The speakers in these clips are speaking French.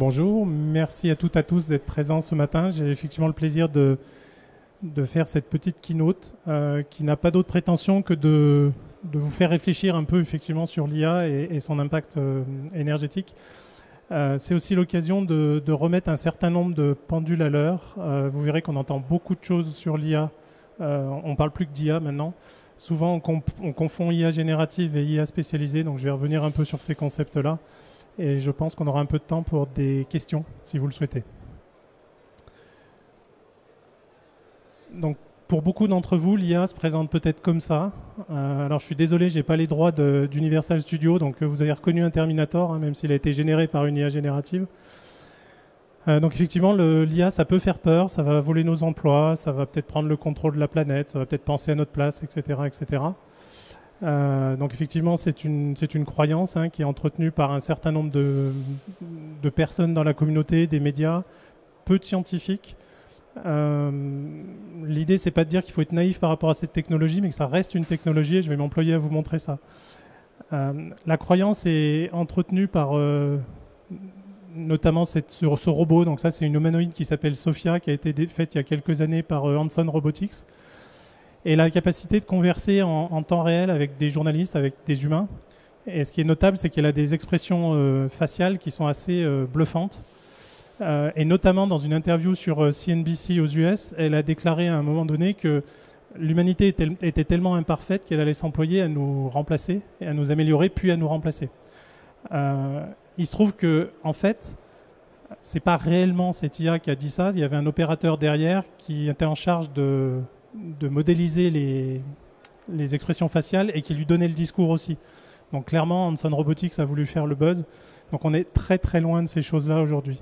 Bonjour, merci à toutes et à tous d'être présents ce matin. J'ai effectivement le plaisir de faire cette petite keynote qui n'a pas d'autre prétention que de vous faire réfléchir un peu effectivement sur l'IA et son impact énergétique. C'est aussi l'occasion de remettre un certain nombre de pendules à l'heure. Vous verrez qu'on entend beaucoup de choses sur l'IA. On ne parle plus que d'IA maintenant. Souvent, on confond IA générative et IA spécialisée, donc je vais revenir un peu sur ces concepts-là. Et je pense qu'on aura un peu de temps pour des questions, si vous le souhaitez. Donc, pour beaucoup d'entre vous, l'IA se présente peut-être comme ça. Alors, je suis désolé, je n'ai pas les droits d'Universal Studios, donc vous avez reconnu un Terminator, hein, même s'il a été généré par une IA générative. Donc, effectivement, l'IA, ça peut faire peur, ça va voler nos emplois, ça va peut-être prendre le contrôle de la planète, ça va peut-être penser à notre place, etc., etc. Donc effectivement, c'est une croyance qui est entretenue par un certain nombre de personnes dans la communauté, des médias, peu de scientifiques. L'idée, c'est pas de dire qu'il faut être naïf par rapport à cette technologie, mais que ça reste une technologie, et je vais m'employer à vous montrer ça. La croyance est entretenue par notamment ce robot. Donc ça, c'est une humanoïde qui s'appelle Sophia, qui a été faite il y a quelques années par Hanson Robotics. Et la capacité de converser en temps réel avec des journalistes, avec des humains. Et ce qui est notable, c'est qu'elle a des expressions faciales qui sont assez bluffantes. Et notamment dans une interview sur CNBC aux US, elle a déclaré à un moment donné que l'humanité était tellement imparfaite qu'elle allait s'employer à nous remplacer, et à nous améliorer, puis à nous remplacer. Il se trouve que, en fait, c'est pas réellement cette IA qui a dit ça. Il y avait un opérateur derrière qui était en charge de modéliser les expressions faciales et qui lui donnait le discours aussi. Donc clairement, Hanson Robotics a voulu faire le buzz. Donc on est très très loin de ces choses-là aujourd'hui.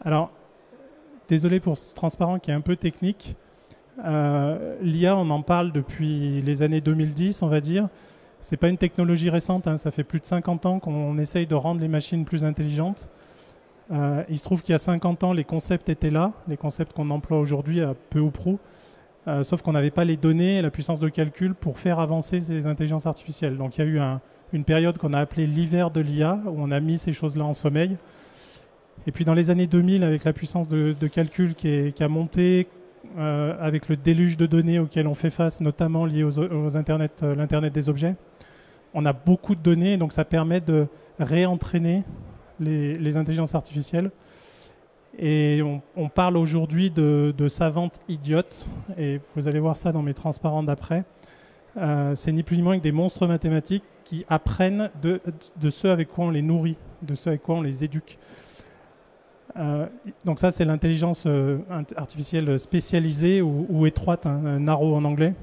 Alors, désolé pour ce transparent qui est un peu technique. L'IA, on en parle depuis les années 2010, on va dire. C'est pas une technologie récente, hein. Ça fait plus de 50 ans qu'on essaye de rendre les machines plus intelligentes. Il se trouve qu'il y a 50 ans, les concepts étaient là, les concepts qu'on emploie aujourd'hui à peu ou prou, sauf qu'on n'avait pas les données et la puissance de calcul pour faire avancer ces intelligences artificielles. Donc il y a eu une période qu'on a appelée l'hiver de l'IA, où on a mis ces choses-là en sommeil. Et puis dans les années 2000, avec la puissance de calcul qui a monté, avec le déluge de données auquel on fait face, notamment lié l'Internet des objets, on a beaucoup de données, donc ça permet de réentraîner les intelligences artificielles. Et on parle aujourd'hui de savantes idiotes, et vous allez voir ça dans mes transparents d'après. C'est ni plus ni moins que des monstres mathématiques qui apprennent de ceux avec quoi on les nourrit, de ceux avec quoi on les éduque. Donc ça, c'est l'intelligence artificielle spécialisée ou étroite, hein, narrow en anglais.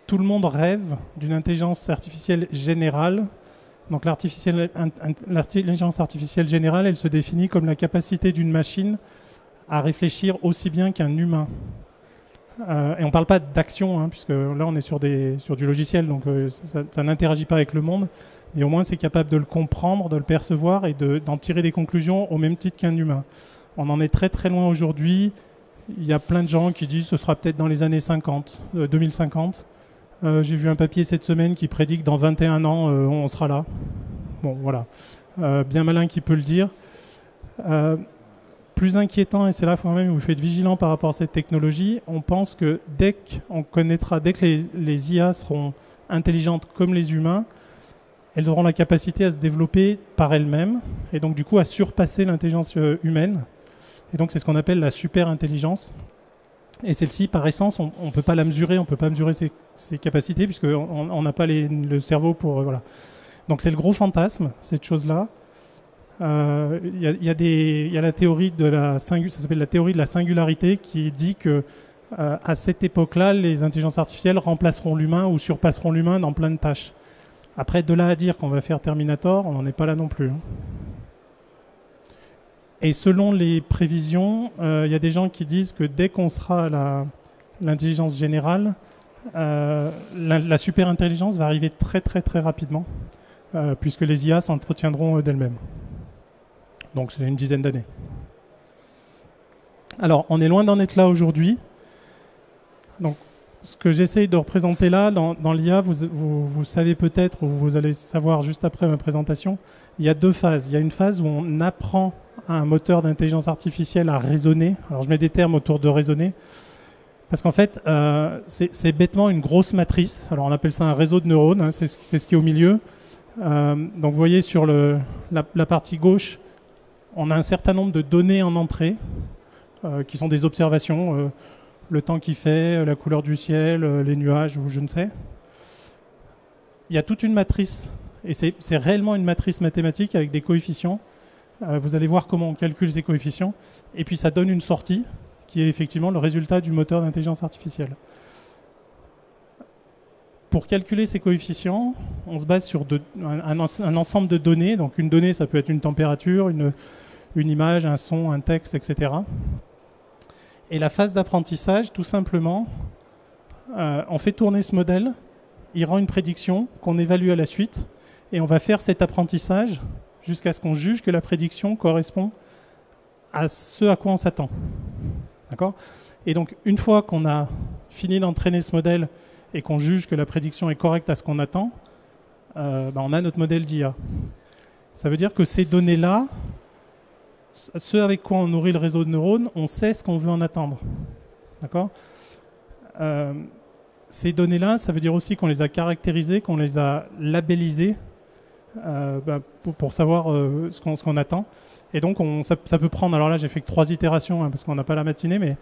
Tout le monde rêve d'une intelligence artificielle générale. Donc l'intelligence artificielle générale, elle se définit comme la capacité d'une machine à réfléchir aussi bien qu'un humain. Et on ne parle pas d'action, hein, puisque là on est sur du logiciel, donc ça n'interagit pas avec le monde, mais au moins c'est capable de le comprendre, de le percevoir et d'en tirer des conclusions au même titre qu'un humain. On en est très très loin aujourd'hui. Il y a plein de gens qui disent que ce sera peut-être dans les années 2050. J'ai vu un papier cette semaine qui prédit que dans 21 ans, on sera là. Bon, voilà. Bien malin qui peut le dire. Plus inquiétant, et c'est là quand même où vous faites vigilant par rapport à cette technologie, on pense que dès que les IA seront intelligentes comme les humains, elles auront la capacité à se développer par elles-mêmes, et donc du coup à surpasser l'intelligence humaine. Et donc c'est ce qu'on appelle la super-intelligence. Et celle-ci, par essence, on ne peut pas la mesurer, on ne peut pas mesurer ses capacités, puisqu'on n'a pas le cerveau pour... voilà. Donc c'est le gros fantasme, cette chose-là. Il y a la théorie ça s'appelle la théorie de la singularité, qui dit que à cette époque-là, les intelligences artificielles remplaceront l'humain ou surpasseront l'humain dans plein de tâches. Après, de là à dire qu'on va faire Terminator, on n'en est pas là non plus, hein. Et selon les prévisions, il y a des gens qui disent que dès qu'on sera à l'intelligence générale, la super-intelligence va arriver très très très rapidement, puisque les IA s'entretiendront d'elles-mêmes. Donc c'est une dizaine d'années. Alors, on est loin d'en être là aujourd'hui. Donc, ce que j'essaye de représenter là, dans l'IA, vous savez peut-être, ou vous allez savoir juste après ma présentation, il y a deux phases. Il y a une phase où on apprend à un moteur d'intelligence artificielle à raisonner. Alors je mets des termes autour de raisonner, parce qu'en fait, c'est bêtement une grosse matrice. Alors on appelle ça un réseau de neurones, hein, c'est ce qui est au milieu. Donc vous voyez sur la partie gauche, on a un certain nombre de données en entrée, qui sont des observations, le temps qu'il fait, la couleur du ciel, les nuages ou je ne sais. Il y a toute une matrice, et c'est réellement une matrice mathématique avec des coefficients. Vous allez voir comment on calcule ces coefficients, et puis ça donne une sortie qui est effectivement le résultat du moteur d'intelligence artificielle. Pour calculer ces coefficients, on se base sur un ensemble de données. Donc une donnée, ça peut être une température, une image, un son, un texte, etc. Et la phase d'apprentissage, tout simplement, on fait tourner ce modèle, il rend une prédiction qu'on évalue à la suite, et on va faire cet apprentissage jusqu'à ce qu'on juge que la prédiction correspond à ce à quoi on s'attend. D'accord ? Et donc, une fois qu'on a fini d'entraîner ce modèle et qu'on juge que la prédiction est correcte à ce qu'on attend, on a notre modèle d'IA. Ça veut dire que ces données-là, ce avec quoi on nourrit le réseau de neurones, on sait ce qu'on veut en attendre. D'accord ? Ces données-là, ça veut dire aussi qu'on les a caractérisées, qu'on les a labellisées pour savoir ce qu'on attend. Et donc, ça peut prendre... Alors là, j'ai fait que 3 itérations, parce qu'on n'a pas la matinée, mais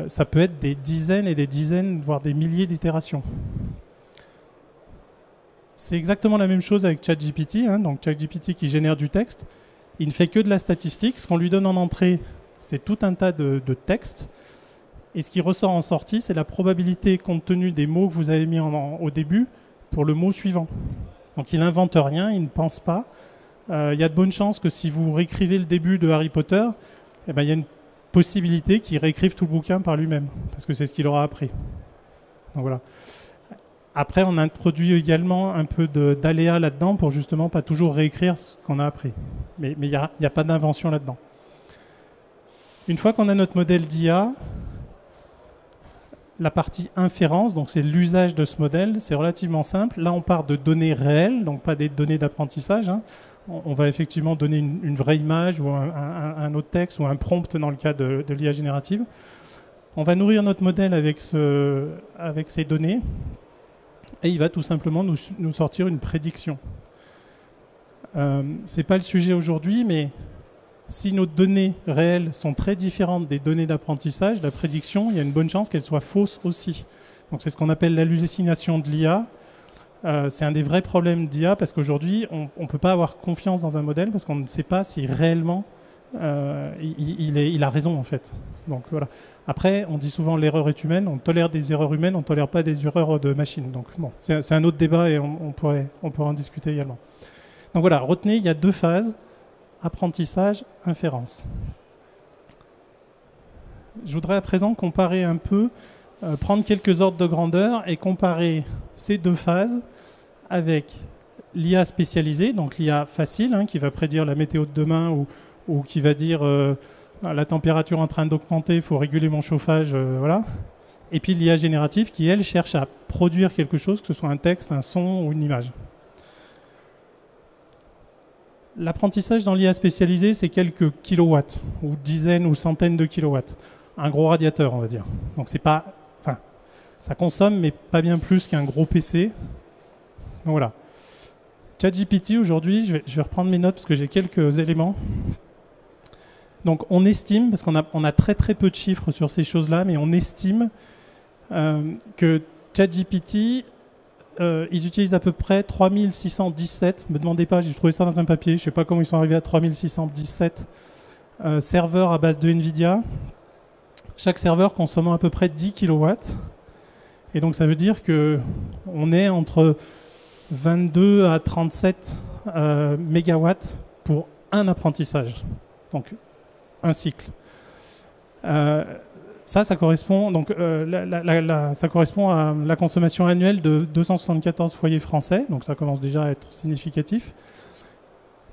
ça peut être des dizaines et des dizaines, voire des milliers d'itérations. C'est exactement la même chose avec ChatGPT. Donc ChatGPT qui génère du texte. Il ne fait que de la statistique. Ce qu'on lui donne en entrée, c'est tout un tas de textes. Et ce qui ressort en sortie, c'est la probabilité, compte tenu des mots que vous avez mis au début, pour le mot suivant. Donc il n'invente rien, il ne pense pas. Il y a de bonnes chances que si vous réécrivez le début de Harry Potter, il y a une possibilité qu'il réécrive tout le bouquin par lui-même, parce que c'est ce qu'il aura appris. Donc voilà. Après, on introduit également un peu d'aléa là-dedans pour justement pas toujours réécrire ce qu'on a appris. Mais il n'y a pas d'invention là-dedans. Une fois qu'on a notre modèle d'IA, la partie inférence, donc c'est l'usage de ce modèle, c'est relativement simple. Là, on part de données réelles, donc pas des données d'apprentissage. On va effectivement donner une vraie image ou un autre texte ou un prompt dans le cas de l'IA générative. On va nourrir notre modèle avec ces données et il va tout simplement nous sortir une prédiction. C'est pas le sujet aujourd'hui, mais si nos données réelles sont très différentes des données d'apprentissage, la prédiction, il y a une bonne chance qu'elle soit fausse aussi. Donc c'est ce qu'on appelle l'hallucination de l'IA. C'est un des vrais problèmes d'IA parce qu'aujourd'hui, on ne peut pas avoir confiance dans un modèle parce qu'on ne sait pas si réellement il a raison en fait. Donc voilà. Après, on dit souvent l'erreur est humaine, on tolère des erreurs humaines, on ne tolère pas des erreurs de machines. Donc bon, c'est un autre débat et on pourrait en discuter également. Donc voilà, retenez, il y a 2 phases, apprentissage, inférence. Je voudrais à présent comparer un peu, prendre quelques ordres de grandeur et comparer ces 2 phases avec l'IA spécialisée, donc l'IA facile, qui va prédire la météo de demain ou qui va dire la température est en train d'augmenter, il faut réguler mon chauffage, voilà. Et puis l'IA générative qui, elle, cherche à produire quelque chose, que ce soit un texte, un son ou une image. L'apprentissage dans l'IA spécialisée, c'est quelques kilowatts, ou dizaines ou centaines de kilowatts. Un gros radiateur, on va dire. Donc c'est pas... Enfin, ça consomme, mais pas bien plus qu'un gros PC. Donc voilà. ChatGPT, aujourd'hui, je vais reprendre mes notes parce que j'ai quelques éléments. Donc on estime, parce qu'on a très très peu de chiffres sur ces choses-là, mais on estime que ChatGPT... ils utilisent à peu près 3617, ne me demandez pas, j'ai trouvé ça dans un papier, je ne sais pas comment ils sont arrivés à 3617 serveurs à base de NVIDIA, chaque serveur consommant à peu près 10 kW. Et donc ça veut dire qu'on est entre 22 à 37 mégawatts pour un apprentissage, donc un cycle. Ça correspond donc ça correspond à la consommation annuelle de 274 foyers français, donc ça commence déjà à être significatif.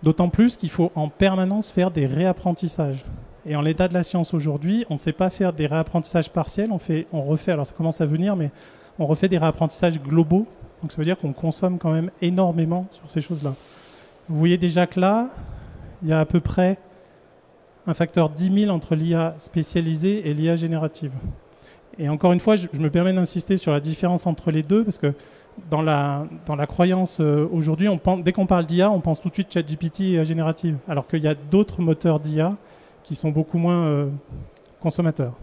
D'autant plus qu'il faut en permanence faire des réapprentissages. Et en l'état de la science aujourd'hui, on ne sait pas faire des réapprentissages partiels, on refait, alors ça commence à venir, mais on refait des réapprentissages globaux. Donc ça veut dire qu'on consomme quand même énormément sur ces choses-là. Vous voyez déjà que là, il y a à peu près un facteur 10 000 entre l'IA spécialisée et l'IA générative. Et encore une fois, je me permets d'insister sur la différence entre les deux, parce que dans la croyance aujourd'hui, dès qu'on parle d'IA, on pense tout de suite ChatGPT et IA générative, alors qu'il y a d'autres moteurs d'IA qui sont beaucoup moins consommateurs.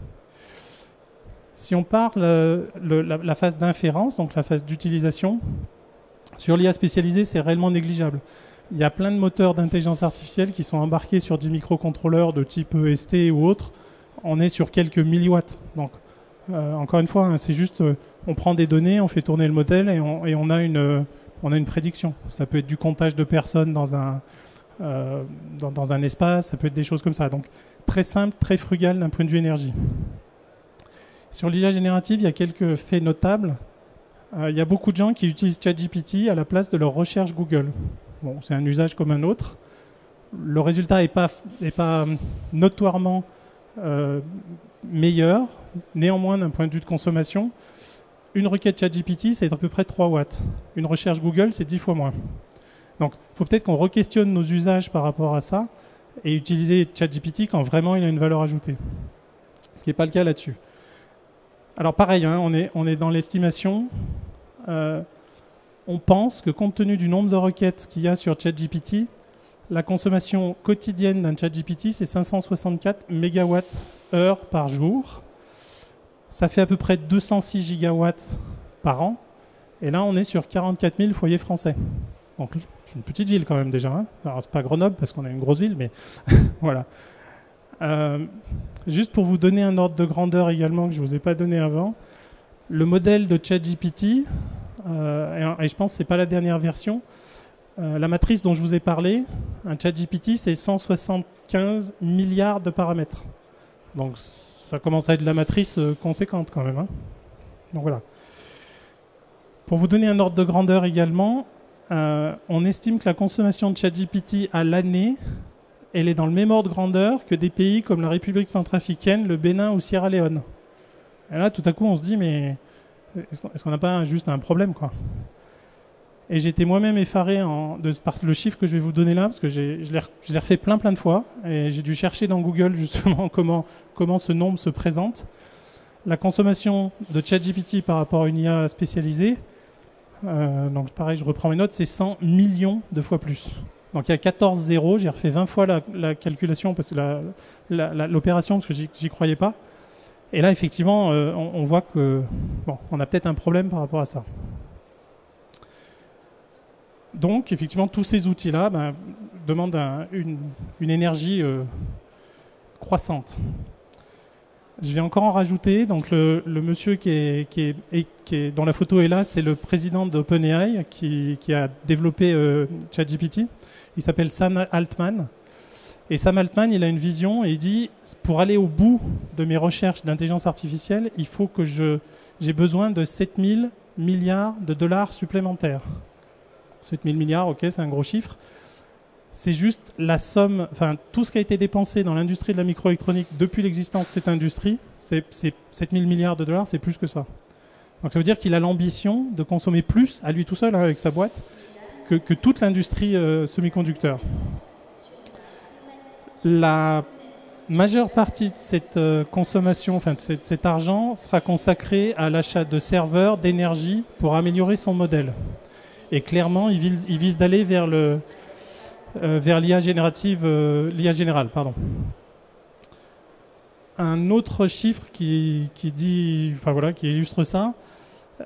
Si on parle la phase d'inférence, donc la phase d'utilisation, sur l'IA spécialisée, c'est réellement négligeable. Il y a plein de moteurs d'intelligence artificielle qui sont embarqués sur des microcontrôleurs de type EST ou autre. On est sur quelques milliwatts. Donc, encore une fois, hein, c'est juste, on prend des données, on fait tourner le modèle et on a une prédiction. Ça peut être du comptage de personnes dans un espace, ça peut être des choses comme ça. Donc, très simple, très frugal d'un point de vue énergie. Sur l'IA générative, il y a quelques faits notables. Il y a beaucoup de gens qui utilisent ChatGPT à la place de leur recherche Google. Bon, c'est un usage comme un autre. Le résultat n'est pas notoirement meilleur. Néanmoins, d'un point de vue de consommation, une requête ChatGPT, c'est à peu près 3 watts. Une recherche Google, c'est 10 fois moins. Donc, il faut peut-être qu'on re-questionne nos usages par rapport à ça et utiliser ChatGPT quand vraiment il a une valeur ajoutée. Ce qui n'est pas le cas là-dessus. Alors pareil, hein, on est dans l'estimation. On pense que compte tenu du nombre de requêtes qu'il y a sur ChatGPT, la consommation quotidienne d'un ChatGPT, c'est 564 MWh par jour. Ça fait à peu près 206 gigawatts par an. Et là, on est sur 44 000 foyers français. Donc, c'est une petite ville quand même déjà. Hein. Alors, c'est pas Grenoble parce qu'on est une grosse ville, mais voilà. Juste pour vous donner un ordre de grandeur également que je ne vous ai pas donné avant, le modèle de ChatGPT, et je pense que ce n'est pas la dernière version, la matrice dont je vous ai parlé, un ChatGPT, c'est 175 milliards de paramètres. Donc ça commence à être de la matrice conséquente quand même. Hein. Donc voilà. Pour vous donner un ordre de grandeur également, on estime que la consommation de ChatGPT à l'année, elle est dans le même ordre de grandeur que des pays comme la République centrafricaine, le Bénin ou Sierra Leone. Et là, tout à coup, on se dit, mais est-ce qu'on n'a pas juste un problème, quoi? Et j'étais moi-même effaré par le chiffre que je vais vous donner là, parce que je l'ai refait plein de fois, et j'ai dû chercher dans Google justement comment ce nombre se présente. La consommation de ChatGPT par rapport à une IA spécialisée, donc pareil, je reprends mes notes, c'est 100 millions de fois plus. Donc il y a 14 zéros, j'ai refait 20 fois la calculation, parce que l'opération, parce que j'y croyais pas. Et là, effectivement, on voit que on a peut-être un problème par rapport à ça. Donc, effectivement, tous ces outils-là demandent une énergie croissante. Je vais encore en rajouter. Donc, le monsieur dont la photo est là, c'est le président d'OpenAI qui a développé ChatGPT. Il s'appelle Sam Altman. Et Sam Altman, il a une vision et il dit, pour aller au bout de mes recherches d'intelligence artificielle, il faut que j'ai besoin de 7 000 milliards de dollars supplémentaires. 7 000 milliards, ok, c'est un gros chiffre. C'est juste la somme, enfin tout ce qui a été dépensé dans l'industrie de la microélectronique depuis l'existence de cette industrie, c'est 7 000 milliards de dollars, c'est plus que ça. Donc ça veut dire qu'il a l'ambition de consommer plus, à lui tout seul, hein, avec sa boîte, que toute l'industrie semi-conducteur. La majeure partie de cette consommation, enfin de cet argent, sera consacrée à l'achat de serveurs, d'énergie pour améliorer son modèle. Et clairement, il vise d'aller vers l'IA générative, l'IA générale, pardon. Un autre chiffre qui illustre ça,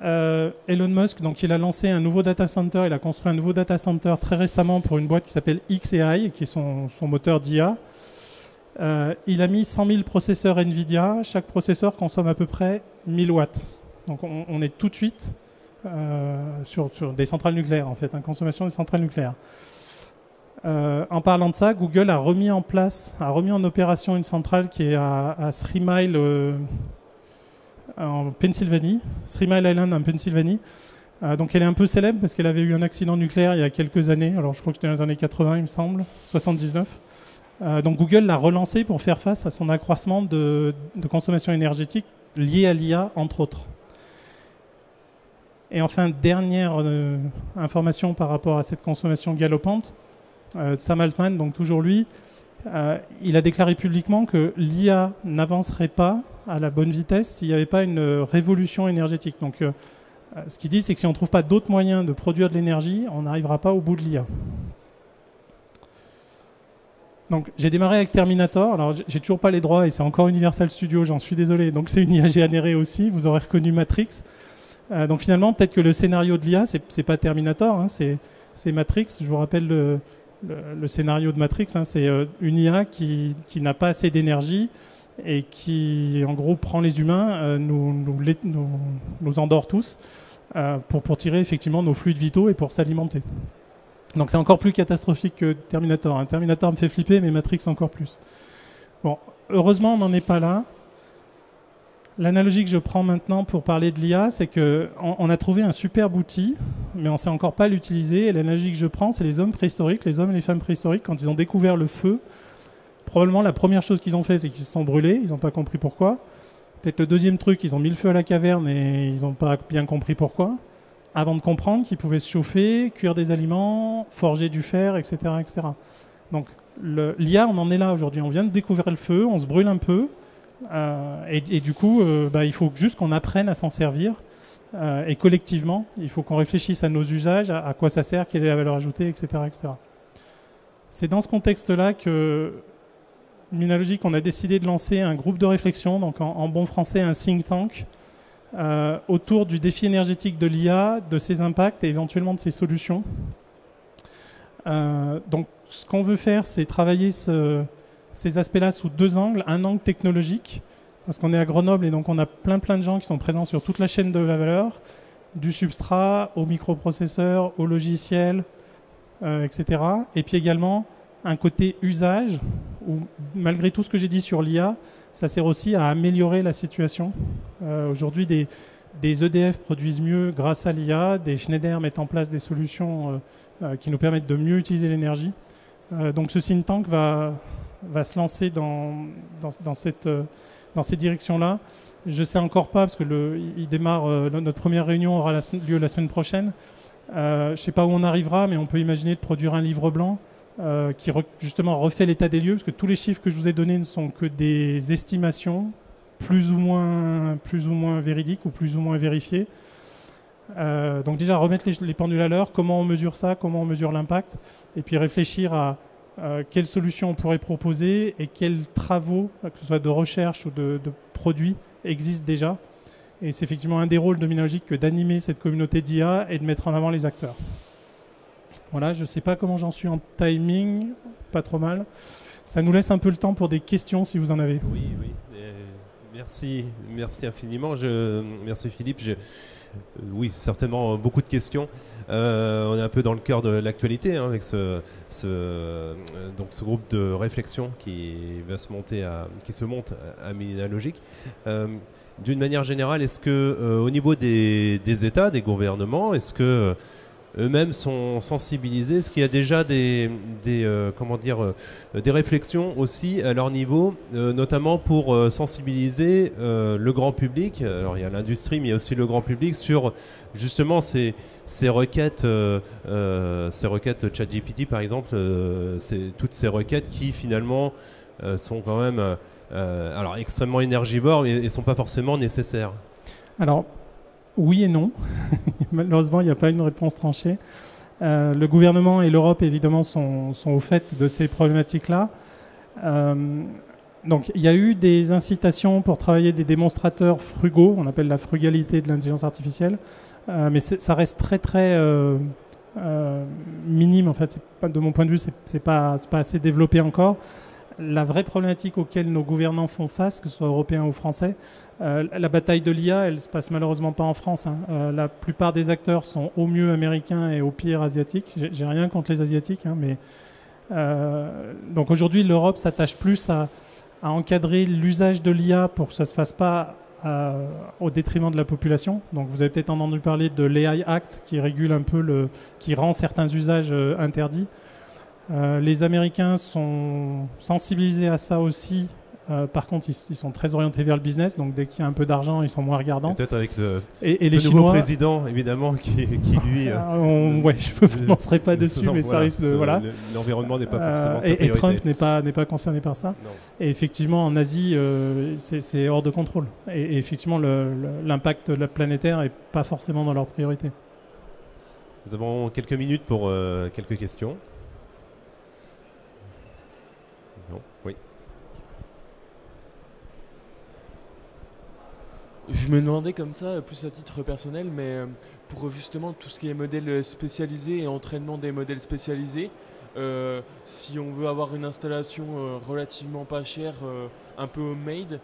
Elon Musk, donc il a lancé un nouveau data center, il a construit un nouveau data center très récemment pour une boîte qui s'appelle xAI, qui est son moteur d'IA. Il a mis 100 000 processeurs NVIDIA, chaque processeur consomme à peu près 1000 watts. Donc on est tout de suite sur des centrales nucléaires, en fait, consommation des centrales nucléaires. En parlant de ça, Google a remis en opération une centrale qui est à 3 Mile en Pennsylvanie, 3 Mile Island en Pennsylvanie. Donc elle est un peu célèbre parce qu'elle avait eu un accident nucléaire il y a quelques années, alors je crois que c'était dans les années 80 il me semble, 79. Donc Google l'a relancé pour faire face à son accroissement de consommation énergétique lié à l'IA, entre autres. Et enfin, dernière information par rapport à cette consommation galopante, Sam Altman, donc toujours lui, il a déclaré publiquement que l'IA n'avancerait pas à la bonne vitesse s'il n'y avait pas une révolution énergétique. Donc ce qu'il dit, c'est que si on ne trouve pas d'autres moyens de produire de l'énergie, on n'arrivera pas au bout de l'IA. Donc j'ai démarré avec Terminator. Alors j'ai toujours pas les droits et c'est encore Universal Studios, j'en suis désolé. Donc c'est une IA générée aussi. Vous aurez reconnu Matrix. Donc finalement, peut-être que le scénario de l'IA, c'est pas Terminator, hein, c'est Matrix. Je vous rappelle le scénario de Matrix. Hein, c'est une IA qui n'a pas assez d'énergie et qui, en gros, prend les humains, nous endort tous pour tirer effectivement nos fluides vitaux et pour s'alimenter. Donc c'est encore plus catastrophique que Terminator. Hein. Terminator me fait flipper, mais Matrix encore plus. Bon, heureusement, on n'en est pas là. L'analogie que je prends maintenant pour parler de l'IA, c'est qu'on a trouvé un superbe outil, mais on ne sait encore pas l'utiliser. Et l'analogie que je prends, c'est les hommes préhistoriques, les hommes et les femmes préhistoriques, quand ils ont découvert le feu. Probablement, la première chose qu'ils ont fait, c'est qu'ils se sont brûlés. Ils n'ont pas compris pourquoi. Peut-être le deuxième truc, ils ont mis le feu à la caverne et ils n'ont pas bien compris pourquoi. Avant de comprendre qu'ils pouvaient se chauffer, cuire des aliments, forger du fer, etc. etc. Donc l'IA, on en est là aujourd'hui. On vient de découvrir le feu, on se brûle un peu. Et du coup, il faut juste qu'on apprenne à s'en servir. Et collectivement, il faut qu'on réfléchisse à nos usages, à quoi ça sert, quelle est la valeur ajoutée, etc. etc. C'est dans ce contexte-là que Minalogic, on a décidé de lancer un groupe de réflexion, donc en bon français un think tank, autour du défi énergétique de l'IA, de ses impacts et éventuellement de ses solutions. Donc ce qu'on veut faire, c'est travailler ces aspects-là sous deux angles. Un angle technologique, parce qu'on est à Grenoble et donc on a plein de gens qui sont présents sur toute la chaîne de la valeur, du substrat au microprocesseur, au logiciel, etc. Et puis également un côté usage, où malgré tout ce que j'ai dit sur l'IA, ça sert aussi à améliorer la situation. Aujourd'hui, des EDF produisent mieux grâce à l'IA, des Schneider mettent en place des solutions qui nous permettent de mieux utiliser l'énergie. Donc ce think tank va se lancer dans ces directions-là. Je ne sais encore pas, parce que il démarre, notre première réunion aura lieu la semaine prochaine. Je ne sais pas où on arrivera, mais on peut imaginer de produire un livre blanc qui justement refait l'état des lieux, parce que tous les chiffres que je vous ai donnés ne sont que des estimations, plus ou moins véridiques ou plus ou moins vérifiées. Donc déjà remettre les pendules à l'heure, comment on mesure ça, comment on mesure l'impact, et puis réfléchir à quelles solutions on pourrait proposer et quels travaux, que ce soit de recherche ou de produits, existent déjà. Et c'est effectivement un des rôles de Minalogic que d'animer cette communauté d'IA et de mettre en avant les acteurs. Voilà, je ne sais pas comment j'en suis en timing, pas trop mal. Ça nous laisse un peu le temps pour des questions si vous en avez. Oui. Merci infiniment. Merci Philippe. Oui, certainement beaucoup de questions. On est un peu dans le cœur de l'actualité avec ce groupe de réflexion qui se monte à Minalogic. D'une manière générale, est-ce que au niveau des États, des gouvernements, est-ce que eux-mêmes sont sensibilisés? Est-ce qu'il y a déjà des réflexions aussi à leur niveau, notamment pour sensibiliser le grand public? Alors il y a l'industrie, mais il y a aussi le grand public sur justement ces requêtes ChatGPT par exemple, toutes ces requêtes qui finalement sont quand même alors extrêmement énergivores et ne sont pas forcément nécessaires. Alors oui et non. Malheureusement, il n'y a pas une réponse tranchée. Le gouvernement et l'Europe, évidemment, sont au fait de ces problématiques-là. Donc, il y a eu des incitations pour travailler des démonstrateurs frugaux, on appelle la frugalité de l'intelligence artificielle, mais ça reste très minime. En fait, de mon point de vue, c'est pas assez développé encore. La vraie problématique auquel nos gouvernants font face, que ce soit européens ou français, la bataille de l'IA, elle ne se passe malheureusement pas en France. Hein. La plupart des acteurs sont au mieux américains et au pire asiatiques. J'ai rien contre les asiatiques, hein, mais donc aujourd'hui l'Europe s'attache plus à encadrer l'usage de l'IA pour que ça ne se fasse pas au détriment de la population. Donc vous avez peut-être entendu parler de l'AI Act qui régule un peu qui rend certains usages interdits. Les Américains sont sensibilisés à ça aussi. Par contre, ils sont très orientés vers le business, donc dès qu'il y a un peu d'argent, ils sont moins regardants. Peut-être avec et ce les nouveau Chinois, président, évidemment, qui lui... ouais, je ne prononcerai pas dessus, mais ça risque de... Voilà. L'environnement n'est pas forcément sa et priorité. Trump n'est pas concerné par ça. Non. Et effectivement, en Asie, c'est hors de contrôle. Et effectivement, l'impact planétaire n'est pas forcément dans leur priorité. Nous avons quelques minutes pour quelques questions. Non. Oui. Je me demandais comme ça, plus à titre personnel, mais pour justement tout ce qui est modèle spécialisé et entraînement des modèles spécialisés, si on veut avoir une installation relativement pas chère, un peu homemade,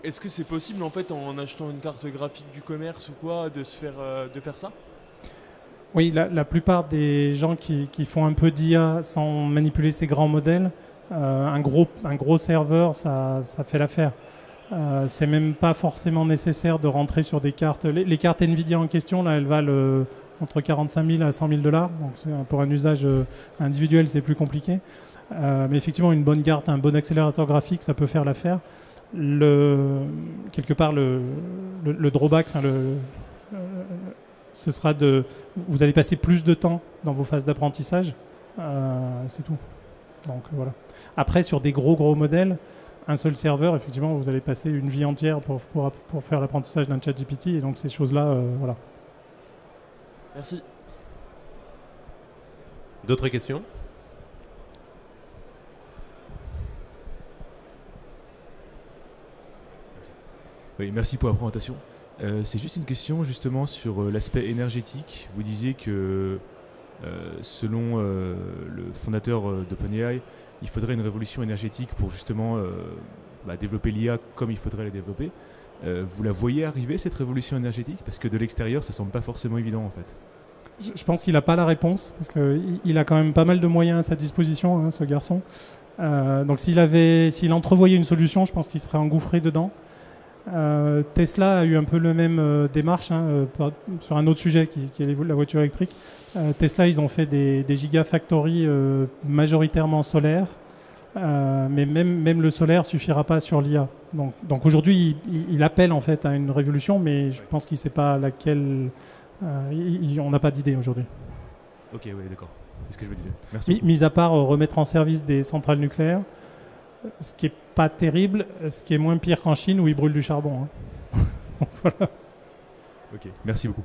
est-ce que c'est possible en fait en achetant une carte graphique du commerce ou quoi de faire ça? Oui, la plupart des gens qui font un peu d'IA sans manipuler ces grands modèles, un gros serveur, ça fait l'affaire. C'est même pas forcément nécessaire de rentrer sur des cartes. Les cartes Nvidia en question, là, elles valent entre 45 000 à 100 000 $. Donc pour un usage individuel, c'est plus compliqué. Mais effectivement, une bonne carte, un bon accélérateur graphique, ça peut faire l'affaire. Quelque part, le drawback, ce sera vous allez passer plus de temps dans vos phases d'apprentissage. C'est tout. Donc voilà. Après, sur des gros modèles, un seul serveur, effectivement, vous allez passer une vie entière pour faire l'apprentissage d'un ChatGPT, et donc ces choses-là, voilà. Merci. D'autres questions? Oui, merci pour la présentation. C'est juste une question justement sur l'aspect énergétique. Vous disiez que selon le fondateur d'OpenAI, il faudrait une révolution énergétique pour justement développer l'IA comme il faudrait la développer. Vous la voyez arriver, cette révolution énergétique? Parce que de l'extérieur, ça semble pas forcément évident en fait. Je pense qu'il n'a pas la réponse, parce qu'il a quand même pas mal de moyens à sa disposition, hein, ce garçon. Donc s'il entrevoyait une solution, je pense qu'il serait engouffré dedans. Tesla a eu un peu le même démarche sur un autre sujet qui est la voiture électrique. Tesla, ils ont fait des gigafactories majoritairement solaires, mais même le solaire suffira pas sur l'IA. Donc aujourd'hui, il appelle en fait à une révolution, mais je pense qu'il ne sait pas laquelle. On n'a pas d'idée aujourd'hui. Ok, oui, d'accord. C'est ce que je me disais. Merci. Mis à part remettre en service des centrales nucléaires, ce qui est pas terrible, ce qui est moins pire qu'en Chine où ils brûlent du charbon. Donc, voilà. Ok, merci beaucoup.